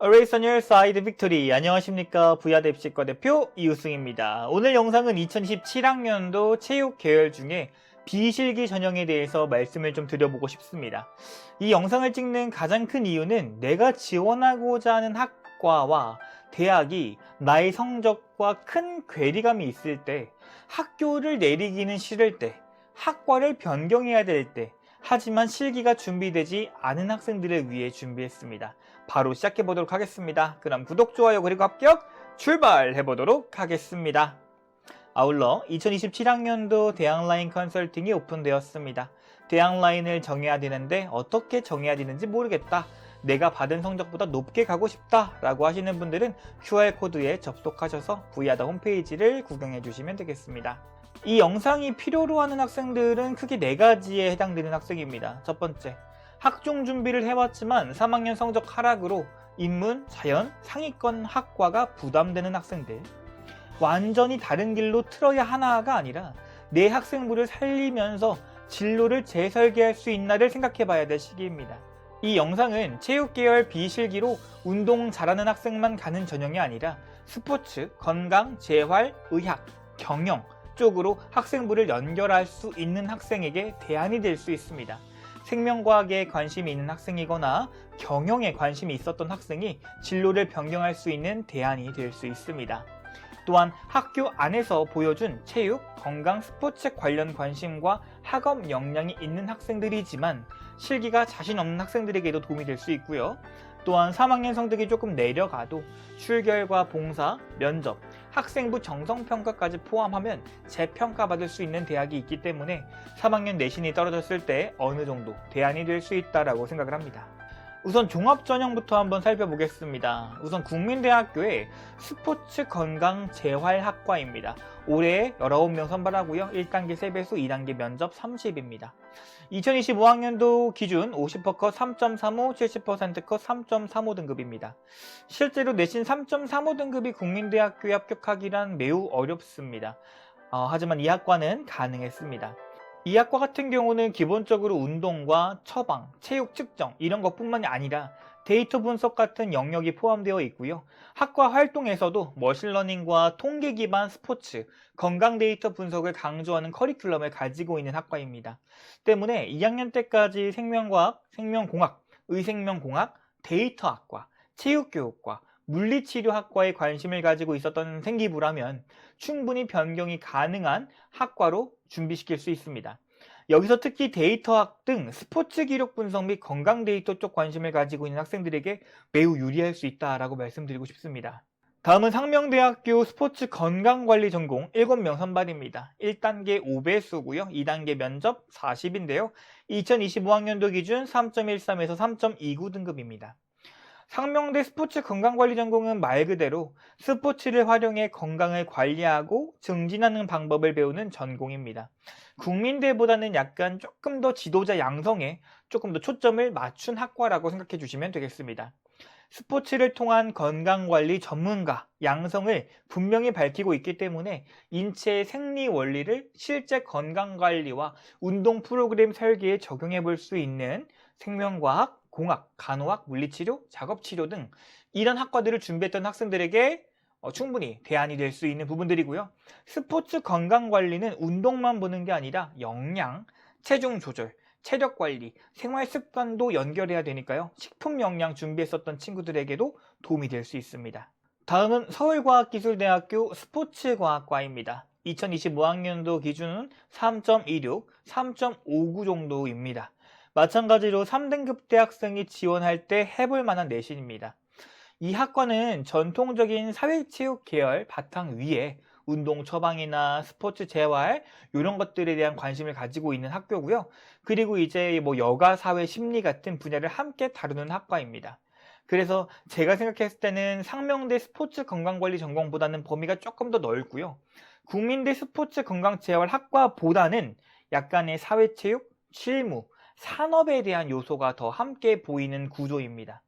Always on your side victory. 안녕하십니까. 부야대 입시과 대표 이우승입니다. 오늘 영상은 2027학년도 체육 계열 중에 비실기 전형에 대해서 말씀을 좀 드려보고 싶습니다. 이 영상을 찍는 가장 큰 이유는 내가 지원하고자 하는 학과와 대학이 나의 성적과 큰 괴리감이 있을 때, 학교를 내리기는 싫을 때, 학과를 변경해야 될 때, 하지만 실기가 준비되지 않은 학생들을 위해 준비했습니다. 바로 시작해 보도록 하겠습니다. 그럼 구독, 좋아요, 그리고 합격 출발해 보도록 하겠습니다. 아울러 2027학년도 대학라인 컨설팅이 오픈되었습니다. 대학라인을 정해야 되는데 어떻게 정해야 되는지 모르겠다. 내가 받은 성적보다 높게 가고 싶다 라고 하시는 분들은 QR코드에 접속하셔서 부야다 홈페이지를 구경해 주시면 되겠습니다. 이 영상이 필요로 하는 학생들은 크게 4가지에 해당되는 학생입니다. 첫 번째, 학종 준비를 해왔지만 3학년 성적 하락으로 인문, 자연, 상위권 학과가 부담되는 학생들. 완전히 다른 길로 틀어야 하나가 아니라 내 학생부를 살리면서 진로를 재설계할 수 있나를 생각해 봐야 될 시기입니다. 이 영상은 체육계열 비실기로 운동 잘하는 학생만 가는 전형이 아니라 스포츠, 건강, 재활, 의학, 경영 쪽으로 학생부를 연결할 수 있는 학생에게 대안이 될 수 있습니다. 생명과학에 관심이 있는 학생이거나 경영에 관심이 있었던 학생이 진로를 변경할 수 있는 대안이 될 수 있습니다. 또한 학교 안에서 보여준 체육, 건강, 스포츠 관련 관심과 학업 역량이 있는 학생들이지만 실기가 자신 없는 학생들에게도 도움이 될 수 있고요. 또한 3학년 성적이 조금 내려가도 출결과 봉사, 면접, 학생부 정성평가까지 포함하면 재평가받을 수 있는 대학이 있기 때문에 3학년 내신이 떨어졌을 때 어느 정도 대안이 될 수 있다고 생각을 합니다. 우선 종합전형부터 한번 살펴보겠습니다. 우선 국민대학교의 스포츠 건강 재활학과입니다. 올해 19명 선발하고요. 1단계 3배수, 2단계 면접 30입니다. 2025학년도 기준 50%컷 3.35, 70%컷 3.35 등급입니다. 실제로 내신 3.35 등급이 국민대학교에 합격하기란 매우 어렵습니다. 하지만 이 학과는 가능했습니다. 이 학과 같은 경우는 기본적으로 운동과 처방, 체육 측정 이런 것뿐만이 아니라 데이터 분석 같은 영역이 포함되어 있고요. 학과 활동에서도 머신러닝과 통계 기반 스포츠, 건강 데이터 분석을 강조하는 커리큘럼을 가지고 있는 학과입니다. 때문에 2학년 때까지 생명과학, 생명공학, 의생명공학, 데이터학과, 체육교육과, 물리치료학과에 관심을 가지고 있었던 생기부라면 충분히 변경이 가능한 학과로 준비시킬 수 있습니다. 여기서 특히 데이터학 등 스포츠 기록 분석 및 건강 데이터 쪽 관심을 가지고 있는 학생들에게 매우 유리할 수 있다라고 말씀드리고 싶습니다. 다음은 상명대학교 스포츠 건강관리 전공 7명 선발입니다. 1단계 5배수고요. 2단계 면접 40인데요. 2025학년도 기준 3.13에서 3.29 등급입니다. 상명대 스포츠 건강관리 전공은 말 그대로 스포츠를 활용해 건강을 관리하고 증진하는 방법을 배우는 전공입니다. 국민대보다는 약간 조금 더 지도자 양성에 조금 더 초점을 맞춘 학과라고 생각해 주시면 되겠습니다. 스포츠를 통한 건강관리 전문가 양성을 분명히 밝히고 있기 때문에 인체의 생리 원리를 실제 건강관리와 운동 프로그램 설계에 적용해 볼 수 있는 생명과학, 공학, 간호학, 물리치료, 작업치료 등 이런 학과들을 준비했던 학생들에게 충분히 대안이 될 수 있는 부분들이고요. 스포츠 건강관리는 운동만 보는 게 아니라 영양, 체중 조절, 체력관리, 생활습관도 연결해야 되니까요. 식품 영양 준비했었던 친구들에게도 도움이 될 수 있습니다. 다음은 서울과학기술대학교 스포츠과학과입니다. 2025학년도 기준은 3.26, 3.59 정도입니다. 마찬가지로 3등급 대학생이 지원할 때 해볼 만한 내신입니다. 이 학과는 전통적인 사회체육 계열 바탕 위에 운동 처방이나 스포츠 재활 이런 것들에 대한 관심을 가지고 있는 학교고요. 그리고 이제 여가 사회 심리 같은 분야를 함께 다루는 학과입니다. 그래서 제가 생각했을 때는 상명대 스포츠 건강관리 전공보다는 범위가 조금 더 넓고요. 국민대 스포츠 건강재활 학과보다는 약간의 사회체육, 실무, 산업에 대한 요소가 더 함께 보이는 구조입니다.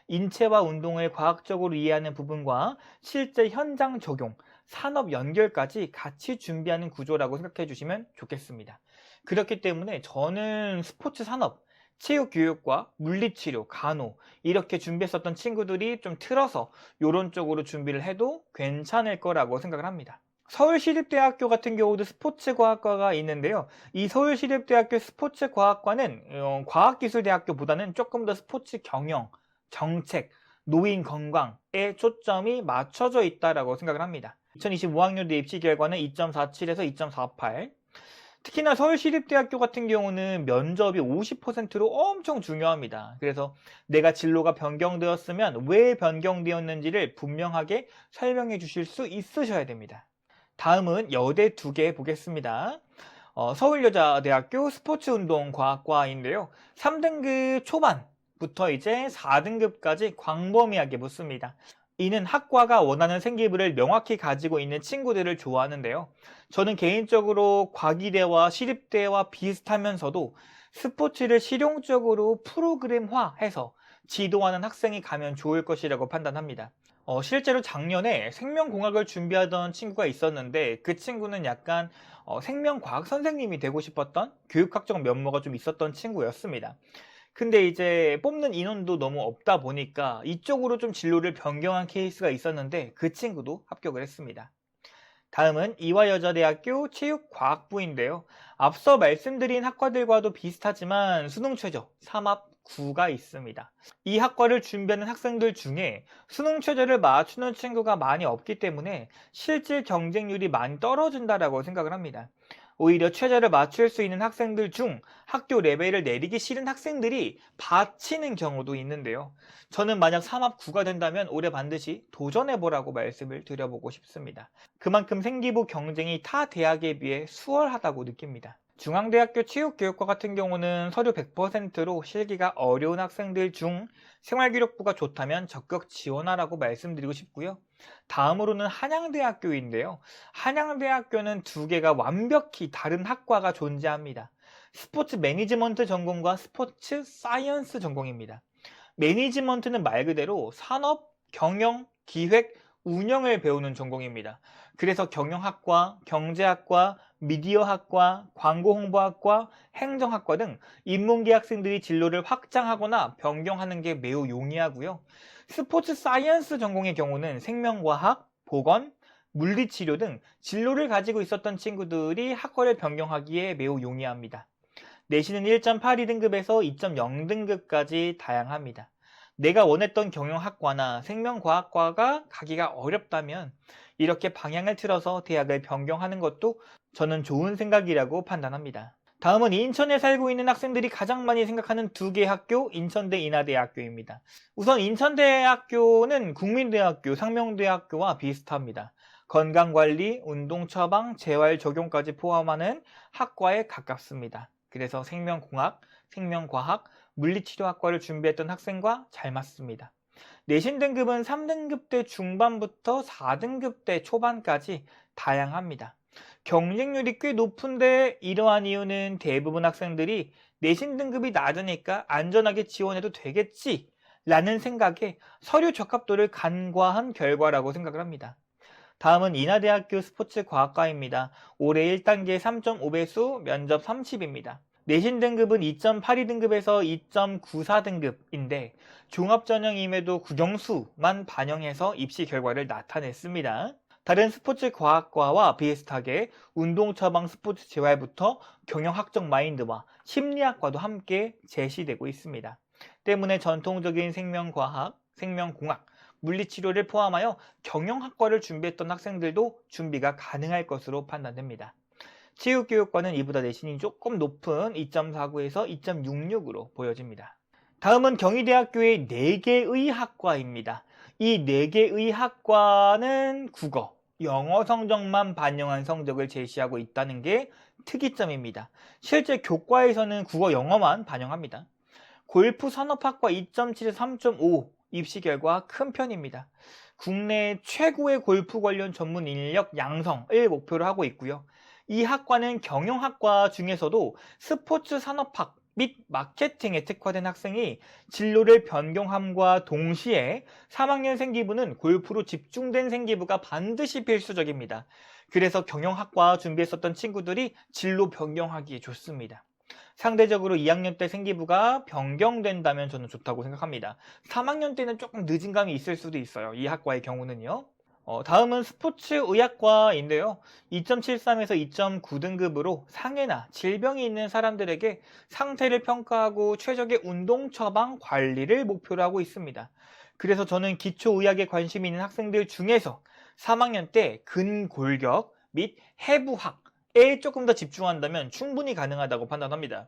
인체와 운동을 과학적으로 이해하는 부분과 실제 현장 적용, 산업 연결까지 같이 준비하는 구조라고 생각해 주시면 좋겠습니다. 그렇기 때문에 저는 스포츠 산업, 체육교육과 물리치료, 간호 이렇게 준비했었던 친구들이 좀 틀어서 이런 쪽으로 준비를 해도 괜찮을 거라고 생각을 합니다. 서울시립대학교 같은 경우도 스포츠과학과가 있는데요. 이 서울시립대학교 스포츠과학과는 과학기술대학교보다는 조금 더 스포츠 경영, 정책, 노인 건강에 초점이 맞춰져 있다고 생각을 합니다. 2025학년도 입시 결과는 2.47에서 2.48. 특히나 서울시립대학교 같은 경우는 면접이 50%로 엄청 중요합니다. 그래서 내가 진로가 변경되었으면 왜 변경되었는지를 분명하게 설명해 주실 수 있으셔야 됩니다. 다음은 여대 2개 보겠습니다. 서울여자대학교 스포츠운동과학과인데요. 3등급 초반부터 이제 4등급까지 광범위하게 묻습니다. 이는 학과가 원하는 생기부를 명확히 가지고 있는 친구들을 좋아하는데요. 저는 개인적으로 과기대와 시립대와 비슷하면서도 스포츠를 실용적으로 프로그램화해서 지도하는 학생이 가면 좋을 것이라고 판단합니다. 실제로 작년에 생명공학을 준비하던 친구가 있었는데 그 친구는 약간 생명과학 선생님이 되고 싶었던 교육학적 면모가 좀 있었던 친구였습니다. 근데 이제 뽑는 인원도 너무 없다 보니까 이쪽으로 좀 진로를 변경한 케이스가 있었는데 그 친구도 합격을 했습니다. 다음은 이화여자대학교 체육과학부인데요. 앞서 말씀드린 학과들과도 비슷하지만 수능 최저 3합 9가 있습니다. 이 학과를 준비하는 학생들 중에 수능 최저를 맞추는 친구가 많이 없기 때문에 실질 경쟁률이 많이 떨어진다고 생각을 합니다. 오히려 최저를 맞출 수 있는 학생들 중 학교 레벨을 내리기 싫은 학생들이 바치는 경우도 있는데요. 저는 만약 3합 9가 된다면 올해 반드시 도전해보라고 말씀을 드려보고 싶습니다. 그만큼 생기부 경쟁이 타 대학에 비해 수월하다고 느낍니다. 중앙대학교 체육교육과 같은 경우는 서류 100%로 실기가 어려운 학생들 중 생활기록부가 좋다면 적극 지원하라고 말씀드리고 싶고요. 다음으로는 한양대학교인데요. 한양대학교는 2개가 완벽히 다른 학과가 존재합니다. 스포츠 매니지먼트 전공과 스포츠 사이언스 전공입니다. 매니지먼트는 말 그대로 산업, 경영, 기획, 운영을 배우는 전공입니다. 그래서 경영학과, 경제학과, 미디어학과, 광고홍보학과, 행정학과 등 인문계 학생들이 진로를 확장하거나 변경하는 게 매우 용이하고요. 스포츠 사이언스 전공의 경우는 생명과학, 보건, 물리치료 등 진로를 가지고 있었던 친구들이 학과를 변경하기에 매우 용이합니다. 내신은 1.82등급에서 2.0등급까지 다양합니다. 내가 원했던 경영학과나 생명과학과가 가기가 어렵다면 이렇게 방향을 틀어서 대학을 변경하는 것도 저는 좋은 생각이라고 판단합니다. 다음은 인천에 살고 있는 학생들이 가장 많이 생각하는 2개의 학교, 인천대 인하대학교입니다. 우선 인천대학교는 국민대학교, 상명대학교와 비슷합니다. 건강관리, 운동처방, 재활 적용까지 포함하는 학과에 가깝습니다. 그래서 생명공학, 생명과학, 물리치료학과를 준비했던 학생과 잘 맞습니다. 내신 등급은 3등급대 중반부터 4등급대 초반까지 다양합니다. 경쟁률이 꽤 높은데 이러한 이유는 대부분 학생들이 내신 등급이 낮으니까 안전하게 지원해도 되겠지 라는 생각에 서류 적합도를 간과한 결과라고 생각을 합니다. 다음은 인하대학교 스포츠과학과입니다. 올해 1단계 3.5배수 면접 30입니다. 내신 등급은 2.82등급에서 2.94등급인데 종합전형임에도 국영수만 반영해서 입시 결과를 나타냈습니다. 다른 스포츠과학과와 비슷하게 운동처방 스포츠 재활부터 경영학적 마인드와 심리학과도 함께 제시되고 있습니다. 때문에 전통적인 생명과학, 생명공학, 물리치료를 포함하여 경영학과를 준비했던 학생들도 준비가 가능할 것으로 판단됩니다. 체육교육과는 이보다 내신이 조금 높은 2.49에서 2.66으로 보여집니다. 다음은 경희대학교의 4개의 학과입니다. 이 4개의 학과는 국어, 영어 성적만 반영한 성적을 제시하고 있다는 게 특이점입니다. 실제 교과에서는 국어, 영어만 반영합니다. 골프 산업학과 2.7에서 3.5 입시 결과 큰 편입니다. 국내 최고의 골프 관련 전문 인력 양성을 목표로 하고 있고요. 이 학과는 경영학과 중에서도 스포츠 산업학 및 마케팅에 특화된 학생이 진로를 변경함과 동시에 3학년 생기부는 골프로 집중된 생기부가 반드시 필수적입니다. 그래서 경영학과 준비했었던 친구들이 진로 변경하기에 좋습니다. 상대적으로 2학년 때 생기부가 변경된다면 저는 좋다고 생각합니다. 3학년 때는 조금 늦은 감이 있을 수도 있어요. 이 학과의 경우는요. 다음은 스포츠의학과인데요. 2.73에서 2.9등급으로 상해나 질병이 있는 사람들에게 상태를 평가하고 최적의 운동 처방 관리를 목표로 하고 있습니다. 그래서 저는 기초의학에 관심이 있는 학생들 중에서 3학년 때 근골격 및 해부학에 조금 더 집중한다면 충분히 가능하다고 판단합니다.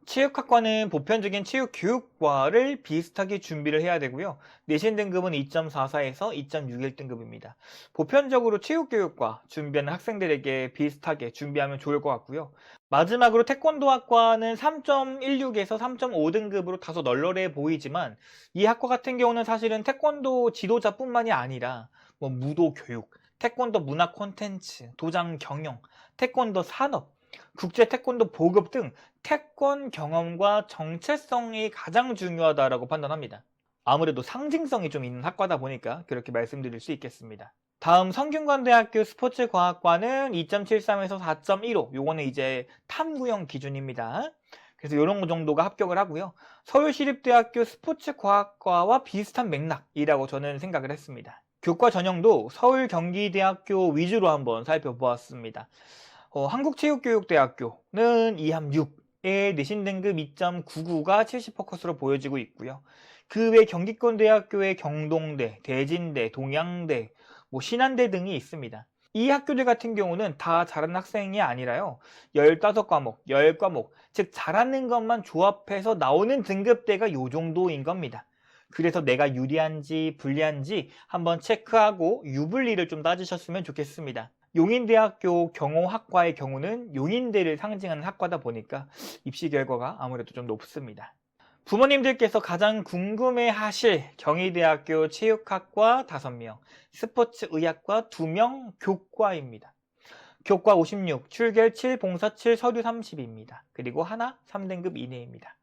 체육학과는 보편적인 체육교육과를 비슷하게 준비를 해야 되고요. 내신 등급은 2.44에서 2.61등급입니다. 보편적으로 체육교육과 준비하는 학생들에게 비슷하게 준비하면 좋을 것 같고요. 마지막으로 태권도학과는 3.16에서 3.5등급으로 다소 널널해 보이지만 이 학과 같은 경우는 사실은 태권도 지도자뿐만이 아니라 무도 교육, 태권도 문화 콘텐츠, 도장 경영, 태권도 산업, 국제 태권도 보급 등 태권 경험과 정체성이 가장 중요하다고 판단합니다. 아무래도 상징성이 좀 있는 학과다 보니까 그렇게 말씀드릴 수 있겠습니다. 다음 성균관대학교 스포츠과학과는 2.73에서 4.15, 요거는 이제 탐구형 기준입니다. 그래서 이런 정도가 합격을 하고요. 서울시립대학교 스포츠과학과와 비슷한 맥락이라고 저는 생각을 했습니다. 교과 전형도 서울 경기대학교 위주로 한번 살펴보았습니다. 한국체육교육대학교는 2함 6의 내신 등급 2.99가 70%로 보여지고 있고요. 그 외 경기권대학교의 경동대, 대진대, 동양대, 신한대 등이 있습니다. 이 학교들 같은 경우는 다 잘하는 학생이 아니라요. 15과목, 10과목, 즉 잘하는 것만 조합해서 나오는 등급대가 요 정도인 겁니다. 그래서 내가 유리한지 불리한지 한번 체크하고 유불리를 좀 따지셨으면 좋겠습니다. 용인대학교 경호학과의 경우는 용인대를 상징하는 학과다 보니까 입시 결과가 아무래도 좀 높습니다. 부모님들께서 가장 궁금해하실 경희대학교 체육학과 5명, 스포츠의학과 2명, 교과입니다. 교과 56, 출결 7, 봉사 7, 서류 30입니다. 그리고 하나 3등급 이내입니다.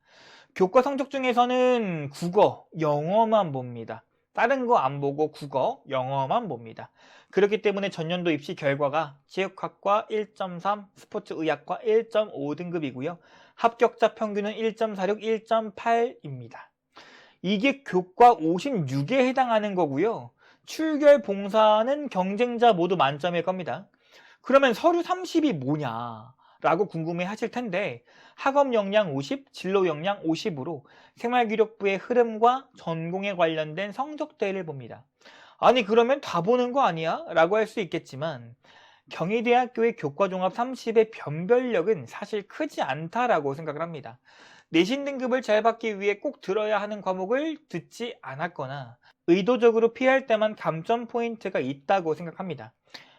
교과 성적 중에서는 국어, 영어만 봅니다. 다른 거 안 보고 국어, 영어만 봅니다. 그렇기 때문에 전년도 입시 결과가 체육학과 1.3, 스포츠의학과 1.5등급이고요. 합격자 평균은 1.46, 1.8입니다. 이게 교과 56에 해당하는 거고요. 출결 봉사는 경쟁자 모두 만점일 겁니다. 그러면 서류 30이 뭐냐? 라고 궁금해 하실 텐데 학업 역량 50, 진로 역량 50으로 생활기록부의 흐름과 전공에 관련된 성적대를 봅니다. 아니 그러면 다 보는 거 아니야? 라고 할 수 있겠지만 경희대학교의 교과종합 30의 변별력은 사실 크지 않다라고 생각을 합니다. 내신 등급을 잘 받기 위해 꼭 들어야 하는 과목을 듣지 않았거나 의도적으로 피할 때만 감점 포인트가 있다고 생각합니다.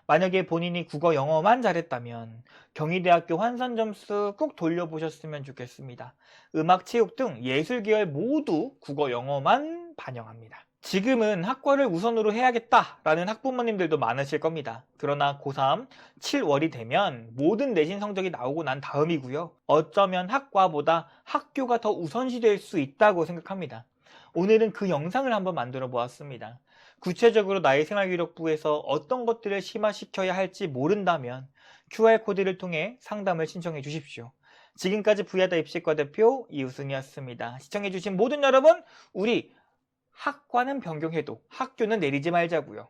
만약에 본인이 국어, 영어만 잘했다면 경희대학교 환산 점수 꼭 돌려보셨으면 좋겠습니다. 음악, 체육 등 예술 계열 모두 국어, 영어만 반영합니다. 지금은 학과를 우선으로 해야겠다라는 학부모님들도 많으실 겁니다. 그러나 고3 7월이 되면 모든 내신 성적이 나오고 난 다음이고요. 어쩌면 학과보다 학교가 더 우선시 될 수 있다고 생각합니다. 오늘은 그 영상을 한번 만들어 보았습니다. 구체적으로 나의 생활기록부에서 어떤 것들을 심화시켜야 할지 모른다면 QR코드를 통해 상담을 신청해 주십시오. 지금까지 부야다 입시과 대표 이우승이었습니다. 시청해 주신 모든 여러분, 우리 학과는 변경해도 학교는 내리지 말자고요.